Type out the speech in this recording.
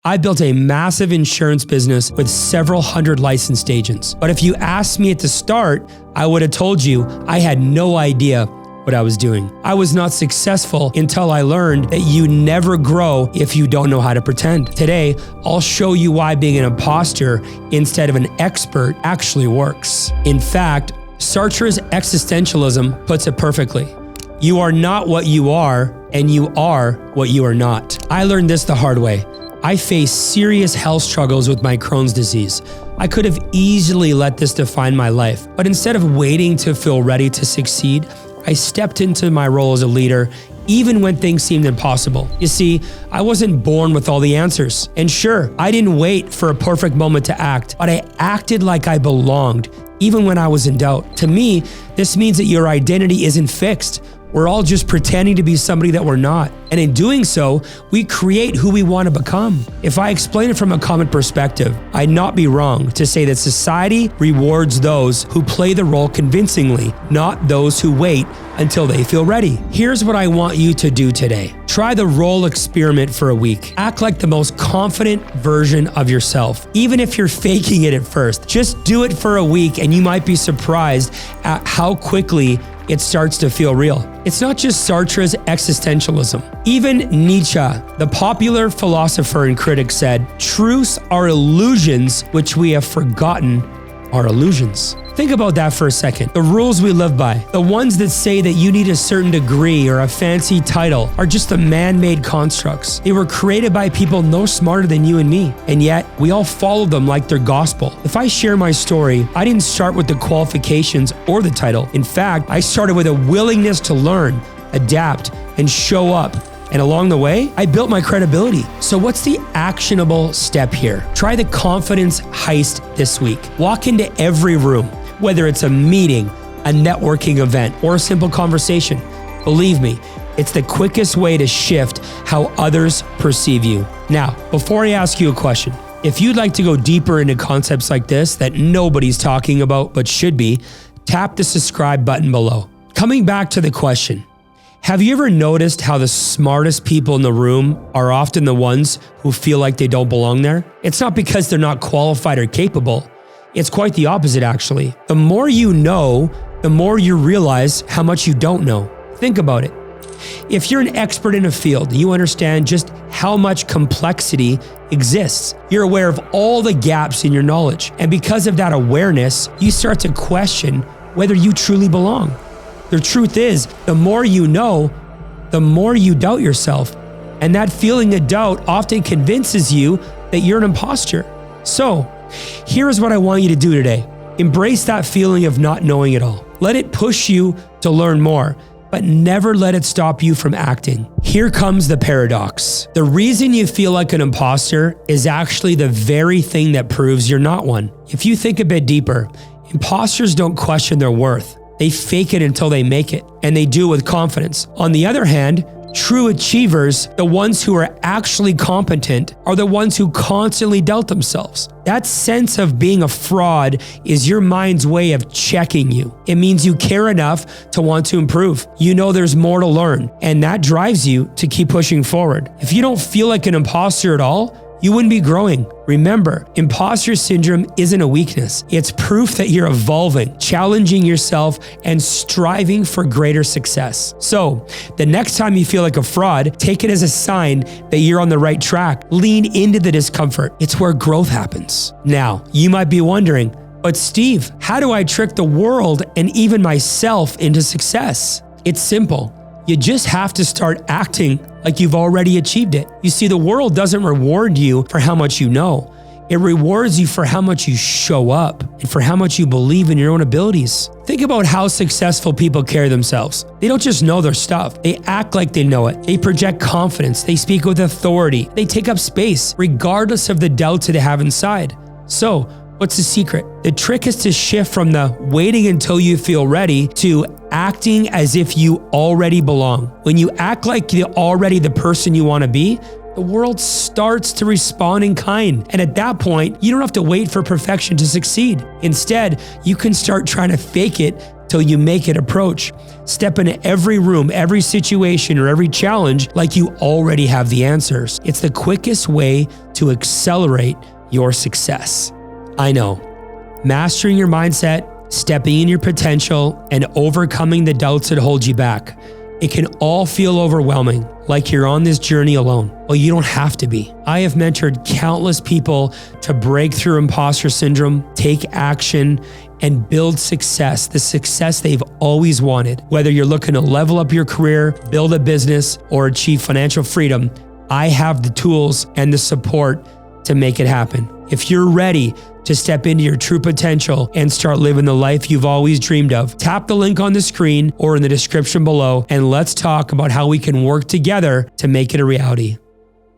I built a massive insurance business with several hundred licensed agents. But if you asked me at the start, I would have told you I had no idea what I was doing. I was not successful until I learned that you never grow if you don't know how to pretend. Today, I'll show you why being an imposter instead of an expert actually works. In fact, Sartre's existentialism puts it perfectly. You are not what you are, and you are what you are not. I learned this the hard way. I faced serious health struggles with my Crohn's disease. I could have easily let this define my life, but instead of waiting to feel ready to succeed, I stepped into my role as a leader, even when things seemed impossible. You see, I wasn't born with all the answers. And sure, I didn't wait for a perfect moment to act, but I acted like I belonged, even when I was in doubt. To me, this means that your identity isn't fixed. We're all just pretending to be somebody that we're not. And in doing so, we create who we want to become. If I explain it from a common perspective, I'd not be wrong to say that society rewards those who play the role convincingly, not those who wait until they feel ready. Here's what I want you to do today. Try the role experiment for a week. Act like the most confident version of yourself, even if you're faking it at first. Just do it for a week and you might be surprised at how quickly it starts to feel real. It's not just Sartre's existentialism. Even Nietzsche, the popular philosopher and critic, said, "Truths are illusions which we have forgotten are illusions." Think about that for a second. The rules we live by, the ones that say that you need a certain degree or a fancy title, are just the man-made constructs. They were created by people no smarter than you and me, and yet we all follow them like they're gospel. If I share my story, I didn't start with the qualifications or the title. In fact, I started with a willingness to learn, adapt, and show up. And along the way, I built my credibility. So what's the actionable step here? Try the confidence heist this week. Walk into every room, whether it's a meeting, a networking event, or a simple conversation. Believe me, it's the quickest way to shift how others perceive you. Now, before I ask you a question, if you'd like to go deeper into concepts like this that nobody's talking about but should be, tap the subscribe button below. Coming back to the question, have you ever noticed how the smartest people in the room are often the ones who feel like they don't belong there? It's not because they're not qualified or capable. It's quite the opposite, actually. The more you know, the more you realize how much you don't know. Think about it. If you're an expert in a field, you understand just how much complexity exists. You're aware of all the gaps in your knowledge. And because of that awareness, you start to question whether you truly belong. The truth is, the more you know, the more you doubt yourself. And that feeling of doubt often convinces you that you're an imposter. So, here's what I want you to do today. Embrace that feeling of not knowing it all. Let it push you to learn more, but never let it stop you from acting. Here comes the paradox. The reason you feel like an imposter is actually the very thing that proves you're not one. If you think a bit deeper, imposters don't question their worth. They fake it until they make it, and they do it with confidence. On the other hand, true achievers, the ones who are actually competent, are the ones who constantly doubt themselves. That sense of being a fraud is your mind's way of checking you. It means you care enough to want to improve. You know there's more to learn, and that drives you to keep pushing forward. If you don't feel like an imposter at all, you wouldn't be growing. Remember, imposter syndrome isn't a weakness. It's proof that you're evolving, challenging yourself, and striving for greater success. So, the next time you feel like a fraud, take it as a sign that you're on the right track. Lean into the discomfort. It's where growth happens. Now, you might be wondering, but Steve, how do I trick the world and even myself into success? It's simple. You just have to start acting like you've already achieved it. You see, the world doesn't reward you for how much you know. It rewards you for how much you show up and for how much you believe in your own abilities. Think about how successful people carry themselves. They don't just know their stuff. They act like they know it. They project confidence. They speak with authority. They take up space, regardless of the doubts that they have inside. So, what's the secret? The trick is to shift from the waiting until you feel ready to acting as if you already belong. When you act like you're already the person you want to be, the world starts to respond in kind. And at that point, you don't have to wait for perfection to succeed. Instead, you can start trying to fake it till you make it approach. Step into every room, every situation, or every challenge like you already have the answers. It's the quickest way to accelerate your success. I know. Mastering your mindset, stepping in your potential, and overcoming the doubts that hold you back. It can all feel overwhelming, like you're on this journey alone. Well, you don't have to be. I have mentored countless people to break through imposter syndrome, take action, and build success, the success they've always wanted. Whether you're looking to level up your career, build a business, or achieve financial freedom, I have the tools and the support to make it happen. If you're ready to step into your true potential and start living the life you've always dreamed of, tap the link on the screen or in the description below, and let's talk about how we can work together to make it a reality.